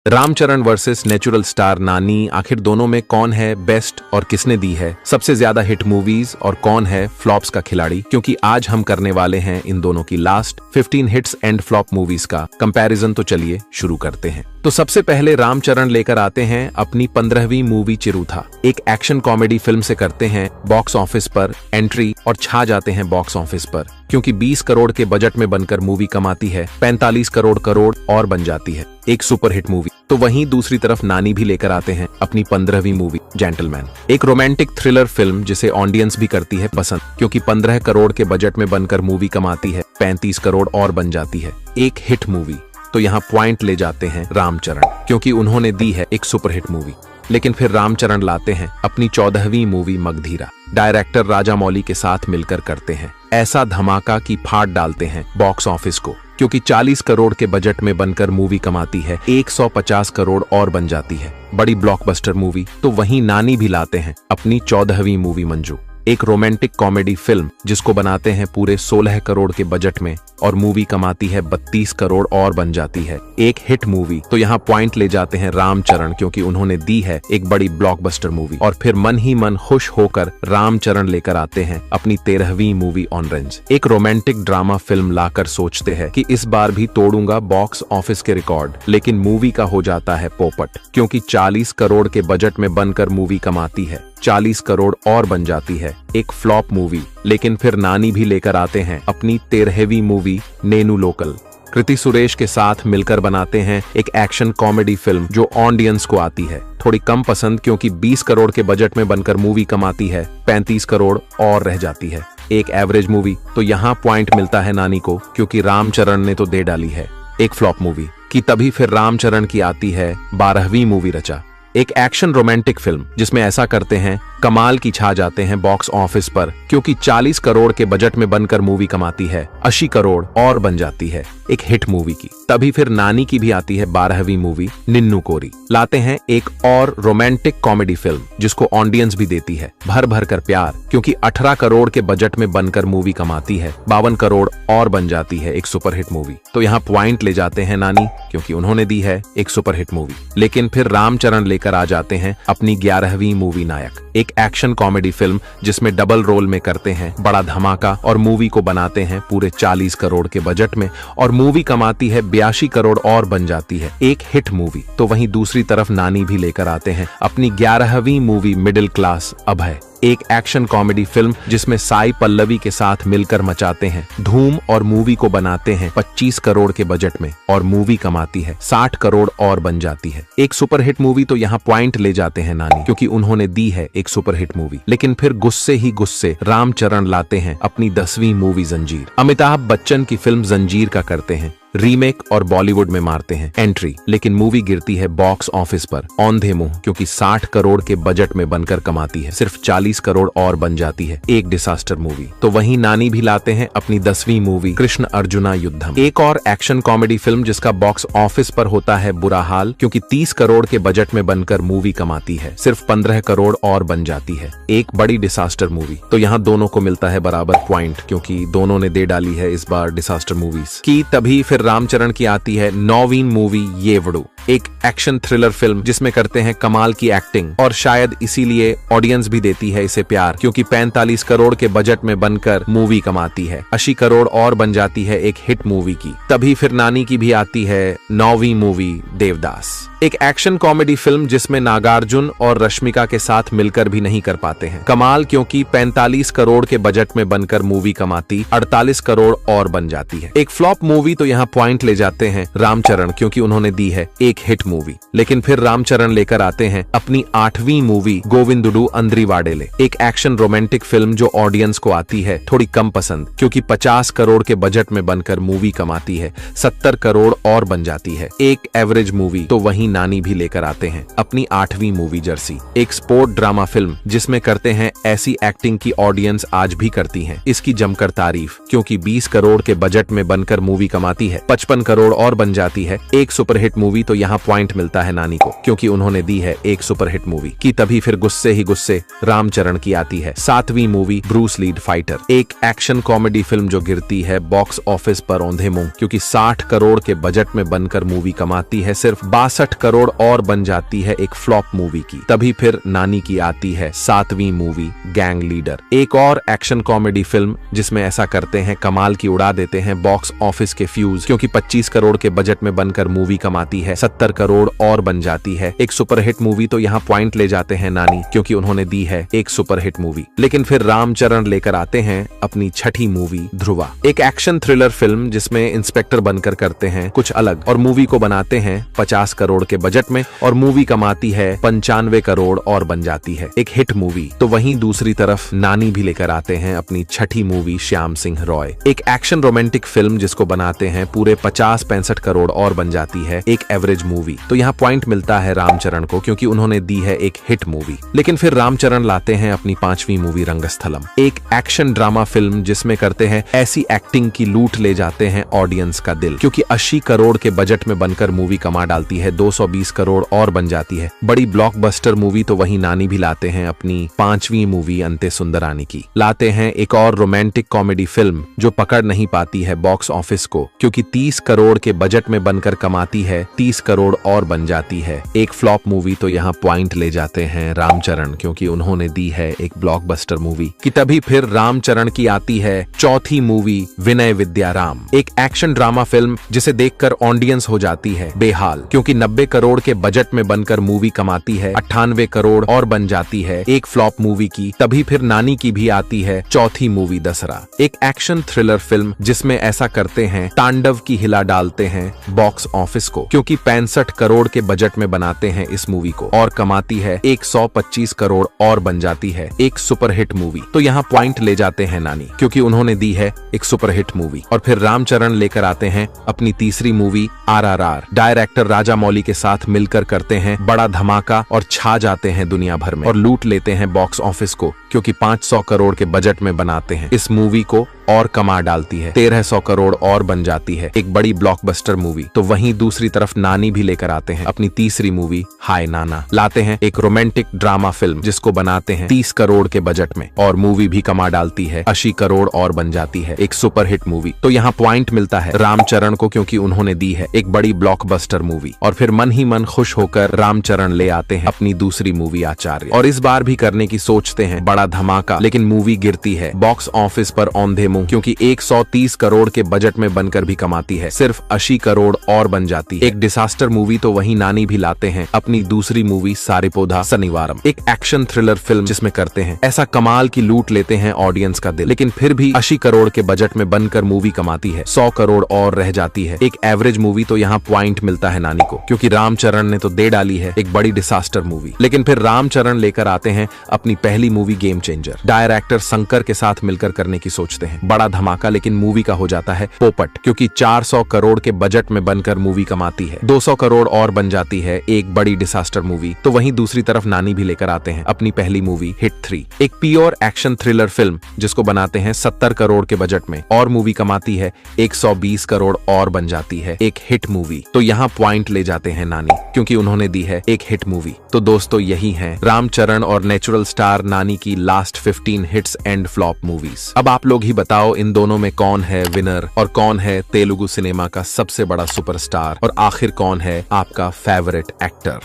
Ramcharan versus natural star नानी, आखिर दोनों में कौन है बेस्ट और किसने दी है सबसे ज्यादा हिट मूवीज और कौन है फ्लॉप्स का खिलाड़ी? क्योंकि आज हम करने वाले हैं इन दोनों की last 15 hits and flop movies का कंपैरिजन। तो चलिए शुरू करते हैं। तो सबसे पहले रामचरण लेकर आते हैं अपनी 15वीं मूवी चिरुथा। एक एक्शन कॉमेडी फिल्म से करते हैं बॉक्स ऑफिस पर एंट्री और छा जाते हैं बॉक्स ऑफिस पर, क्योंकि 20 करोड़ के बजट में बनकर मूवी कमाती है 45 करोड़ और बन जाती है एक सुपरहिट मूवी। तो वहीं दूसरी तरफ नानी भी लेकर आते हैं अपनी 15वीं मूवी जेंटलमैन, एक रोमांटिक थ्रिलर फिल्म जिसे ऑडियंस भी करती है पसंद, क्योंकि 15 करोड़ के बजट में बनकर मूवी कमाती है 35 करोड़ और बन जाती है एक हिट मूवी। तो यहाँ पॉइंट ले जाते हैं रामचरण, क्योंकि उन्होंने दी है एक सुपरहिट मूवी। लेकिन फिर रामचरण लाते हैं अपनी 14वीं मूवी मगधीरा, डायरेक्टर राजामौली के साथ मिलकर करते हैं ऐसा धमाका कि फाड़ डालते हैं बॉक्स ऑफिस को, क्योंकि 40 करोड़ के बजट में बनकर मूवी कमाती है 150 करोड़ और बन जाती है बड़ी ब्लॉकबस्टर मूवी। तो वहीं नानी भी लाते हैं अपनी 14वीं मूवी मंजू, एक रोमांटिक कॉमेडी फिल्म जिसको बनाते हैं पूरे 16 करोड़ के बजट में और मूवी कमाती है 32 करोड़ और बन जाती है एक हिट मूवी। तो यहाँ पॉइंट ले जाते हैं रामचरण, क्योंकि उन्होंने दी है एक बड़ी ब्लॉकबस्टर मूवी। और फिर मन ही मन खुश होकर रामचरण लेकर आते हैं अपनी 13वीं मूवी ऑन रेंज, एक रोमांटिक ड्रामा फिल्म लाकर सोचते हैं कि इस बार भी तोड़ूंगा बॉक्स ऑफिस के रिकॉर्ड। लेकिन मूवी का हो जाता है पोपट, क्योंकि 40 करोड़ के बजट में बनकर मूवी कमाती है 40 करोड़ और बन जाती है एक फ्लॉप मूवी। लेकिन फिर नानी भी लेकर आते हैं अपनी 13वीं मूवी नेनू लोकल, कृति सुरेश के साथ मिलकर बनाते हैं एक एक्शन कॉमेडी फिल्म जो ऑडियंस को आती है थोड़ी कम पसंद, क्योंकि 20 करोड़ के बजट में बनकर मूवी कमाती है 35 करोड़ और रह जाती है एक एवरेज मूवी। तो यहाँ पॉइंट मिलता है नानी को, क्योंकि रामचरण ने तो दे डाली है एक फ्लॉप मूवी कि तभी फिर रामचरण की आती है 12वीं मूवी रचा, एक एक्शन रोमांटिक फिल्म जिसमें ऐसा करते हैं कमाल की छा जाते हैं बॉक्स ऑफिस पर, क्योंकि 40 करोड़ के बजट में बनकर मूवी कमाती है 80 करोड़ और बन जाती है एक हिट मूवी की। तभी फिर नानी की भी आती है 12वीं मूवी निन्नू कोरी, लाते हैं एक और रोमांटिक कॉमेडी फिल्म जिसको ऑडियंस भी देती है भर भर कर प्यार, क्योंकि 18 करोड़ के बजट में बनकर मूवी कमाती है 52 करोड़ और बन जाती है एक सुपरहिट मूवी। तो यहाँ पॉइंट ले जाते हैं नानी, क्योंकि उन्होंने दी है एक सुपरहिट मूवी। लेकिन फिर रामचरण लेकर आ जाते हैं अपनी 11वीं मूवी नायक, एक एक्शन कॉमेडी फिल्म जिसमें डबल रोल में करते हैं बड़ा धमाका और मूवी को बनाते हैं पूरे 40 करोड़ के बजट में और मूवी कमाती है 82 करोड़ और बन जाती है एक हिट मूवी। तो वहीं दूसरी तरफ नानी भी लेकर आते हैं अपनी 11वीं मूवी मिडिल क्लास अभय, एक एक्शन कॉमेडी फिल्म जिसमें साई पल्लवी के साथ मिलकर मचाते हैं धूम और मूवी को बनाते हैं 25 करोड़ के बजट में और मूवी कमाती है 60 करोड़ और बन जाती है एक सुपरहिट मूवी। तो यहाँ पॉइंट ले जाते हैं नानी, क्योंकि उन्होंने दी है एक सुपरहिट मूवी। लेकिन फिर गुस्से ही गुस्से रामचरण लाते हैं अपनी 10वीं मूवी जंजीर, अमिताभ बच्चन की फिल्म जंजीर का करते हैं रीमेक और बॉलीवुड में मारते हैं एंट्री। लेकिन मूवी गिरती है बॉक्स ऑफिस पर औंधे मुंह, क्योंकि 60 करोड़ के बजट में बनकर कमाती है सिर्फ 40 करोड़ और बन जाती है एक डिसास्टर मूवी। तो वहीं नानी भी लाते हैं अपनी 10वीं मूवी कृष्ण अर्जुना युद्धम, एक और एक्शन कॉमेडी फिल्म जिसका बॉक्स ऑफिस पर होता है बुरा हाल, क्योंकि 30 करोड़ के बजट में बनकर मूवी कमाती है सिर्फ 15 करोड़ और बन जाती है एक बड़ी डिसास्टर मूवी। तो यहाँ दोनों को मिलता है बराबर पॉइंट, क्योंकि दोनों ने दे डाली है इस बार डिसास्टर मूवीज की। तभी फिर रामचरण की आती है 9वीं मूवी येवड़ू, एक एक्शन थ्रिलर फिल्म जिसमें करते हैं कमाल की एक्टिंग और शायद इसीलिए ऑडियंस भी देती है इसे प्यार, क्योंकि 45 करोड़ के बजट में बनकर मूवी कमाती है 80 करोड़ और बन जाती है एक हिट मूवी की। तभी फिर नानी की भी आती है 9वीं मूवी देवदास, एक एक्शन कॉमेडी फिल्म जिसमें नागार्जुन और रश्मिका के साथ मिलकर भी नहीं कर पाते हैं कमाल, क्योंकि 45 करोड़ के बजट में बनकर मूवी कमाती 48 करोड़ और बन जाती है एक फ्लॉप मूवी। तो यहाँ पॉइंट ले जाते हैं रामचरण, क्योंकि उन्होंने दी है एक हिट मूवी। लेकिन फिर रामचरण लेकर आते हैं अपनी 8वीं मूवी गोविंदुडू अंद्रीवाडेले, एक एक्शन रोमांटिक फिल्म जो ऑडियंस को आती है थोड़ी कम पसंद, क्योंकि 50 करोड़ के बजट में बनकर मूवी कमाती है 70 करोड़ और बन जाती है एक एवरेज मूवी। तो वहीं नानी भी लेकर आते हैं अपनी 8वीं मूवी जर्सी, एक स्पोर्ट ड्रामा फिल्म जिसमें करते हैं ऐसी एक्टिंग की ऑडियंस आज भी करती है इसकी जमकर तारीफ, क्योंकि 20 करोड़ के बजट में बनकर मूवी कमाती है 55 करोड़ और बन जाती है एक सुपरहिट मूवी। तो यहाँ पॉइंट मिलता है नानी को, क्योंकि उन्होंने दी है एक सुपरहिट मूवी की। तभी फिर गुस्से ही गुस्से रामचरण की आती है 7वीं मूवी ब्रूस लीड फाइटर, एक एक्शन कॉमेडी फिल्म जो गिरती है बॉक्स ऑफिस पर औंधे मुंह, क्योंकि 60 करोड़ के बजट में बनकर मूवी कमाती है सिर्फ 62 करोड़ और बन जाती है एक फ्लॉप मूवी की। तभी फिर नानी की आती है 7वीं मूवी गैंग लीडर, एक और एक्शन कॉमेडी फिल्म जिसमें ऐसा करते हैं कमाल की उड़ा देते हैं बॉक्स ऑफिस के फ्यूज, क्योंकि 25 करोड़ के बजट में बनकर मूवी कमाती है 70 करोड़ और बन जाती है एक सुपरहिट मूवी। तो यहाँ पॉइंट ले जाते हैं नानी, क्योंकि उन्होंने दी है एक सुपरहिट मूवी। लेकिन फिर रामचरण लेकर आते हैं अपनी छठी मूवी ध्रुवा, एक एक्शन थ्रिलर फिल्म जिसमें इंस्पेक्टर बनकर करते हैं कुछ अलग और मूवी को बनाते हैं 50 करोड़ के बजट में और मूवी कमाती है 95 करोड़ और बन जाती है एक हिट मूवी। तो वहीं दूसरी तरफ नानी भी लेकर आते हैं अपनी छठी मूवी श्याम सिंह रॉय, एक एक्शन रोमांटिक फिल्म जिसको बनाते हैं पूरे 50-65 करोड़ और बन जाती है एक एवरेज मूवी। तो यहाँ पॉइंट मिलता है रामचरण को, क्योंकि उन्होंने दी है एक हिट मूवी। लेकिन फिर रामचरण लाते हैं अपनी 5वीं मूवी रंगस्थलम, एक एक्शन ड्रामा फिल्म जिसमें करते हैं ऐसी एक्टिंग की लूट ले जाते हैं ऑडियंस का दिल, क्योंकि 80 करोड़ के बजट में बनकर मूवी कमा डालती है 220 करोड़ और बन जाती है बड़ी ब्लॉकबस्टर मूवी। तो वहीं नानी भी लाते हैं अपनी 5वीं मूवी अंते सुंदरानी की, लाते हैं एक और रोमांटिक कॉमेडी फिल्म जो पकड़ नहीं पाती है बॉक्स ऑफिस को, क्योंकि 30 करोड़ के बजट में बनकर कमाती है 30 करोड़ और बन जाती है एक फ्लॉप मूवी। तो यहाँ पॉइंट ले जाते हैं रामचरण, क्योंकि उन्होंने दी है एक ब्लॉकबस्टर मूवी कि तभी फिर रामचरण की आती है चौथी मूवी विनय विद्याराम, एक एक्शन ड्रामा फिल्म जिसे देखकर ऑडियंस हो जाती है बेहाल, क्योंकि 90 करोड़ के बजट में बनकर मूवी कमाती है 98 करोड़ और बन जाती है एक फ्लॉप मूवी की। तभी फिर नानी की भी आती है चौथी मूवी दशहरा, एक एक्शन थ्रिलर फिल्म जिसमें ऐसा करते हैं तांडव की हिला डालते हैं बॉक्स ऑफिस को, क्योंकि 65 करोड़ के बजट में बनाते हैं इस मूवी को और कमाती है 125 करोड़ और बन जाती है एक सुपरहिट मूवी। तो यहाँ पॉइंट ले जाते हैं नानी, क्योंकि उन्होंने दी है एक सुपरहिट मूवी। और फिर रामचरण लेकर आते हैं अपनी तीसरी मूवी RRR, डायरेक्टर राजामौली के साथ मिलकर करते हैं बड़ा धमाका और छा जाते हैं दुनिया भर में और लूट लेते हैं बॉक्स ऑफिस को, क्योंकि 500 करोड़ के बजट में बनाते हैं इस मूवी को और कमा डालती है 1300 करोड़ और बन जाती है एक बड़ी ब्लॉकबस्टर मूवी। तो वहीं दूसरी तरफ नानी भी लेकर आते हैं अपनी तीसरी मूवी हाय नाना, लाते हैं एक रोमांटिक ड्रामा फिल्म जिसको बनाते हैं 30 करोड़ के बजट में और मूवी भी कमा डालती है 80 करोड़ और बन जाती है एक सुपरहिट मूवी। तो यहाँ पॉइंट मिलता है रामचरण को, क्योंकि उन्होंने दी है एक बड़ी ब्लॉकबस्टर मूवी। और फिर मन ही मन खुश होकर रामचरण ले आते हैं अपनी दूसरी मूवी आचार्य, और इस बार भी करने की सोचते हैं बड़ा धमाका, लेकिन मूवी गिरती है बॉक्स ऑफिस पर औंधे मुंह, क्योंकि 130 करोड़ के बजट में बनकर भी कमाती है सिर्फ 80 करोड़ और बन जाती है एक डिसास्टर मूवी। तो वहीं नानी भी लाते हैं अपनी दूसरी मूवी सारेपोदा शनिवारम, एक एक्शन थ्रिलर फिल्म जिसमें करते हैं ऐसा कमाल की लूट लेते हैं ऑडियंस का दिल, लेकिन फिर भी 80 करोड़ के बजट में बनकर मूवी कमाती है 100 करोड़ और रह जाती है एक एवरेज मूवी। तो यहाँ पॉइंट मिलता है नानी को, क्योंकि रामचरण ने तो दे डाली है एक बड़ी डिसास्टर मूवी। लेकिन फिर रामचरण लेकर आते हैं अपनी पहली movie game changer, director Shankar के साथ मिलकर करने की सोचते हैं बड़ा धमाका, लेकिन मूवी का हो जाता है पोपट, क्योंकि 400 करोड़ के बजट में बनकर मूवी कमाती है 200 करोड़ और बन जाती है एक बड़ी डिसास्टर मूवी। तो वहीं दूसरी तरफ नानी भी लेकर आते हैं अपनी पहली मूवी हिट 3, एक प्योर एक्शन थ्रिलर फिल्म जिसको बनाते हैं 70 करोड़ के बजट में और मूवी कमाती है 120 करोड़ और बन जाती है एक हिट मूवी। तो यहाँ पॉइंट ले जाते हैं नानी, क्योंकि उन्होंने दी है एक हिट मूवी। तो दोस्तों यही है रामचरण और नेचुरल स्टार नानी की last 15 hits and flop movies. अब आप लोग ही बताओ इन दोनों में कौन है विनर और कौन है तेलुगु सिनेमा का सबसे बड़ा सुपरस्टार, और आखिर कौन है आपका फेवरेट एक्टर।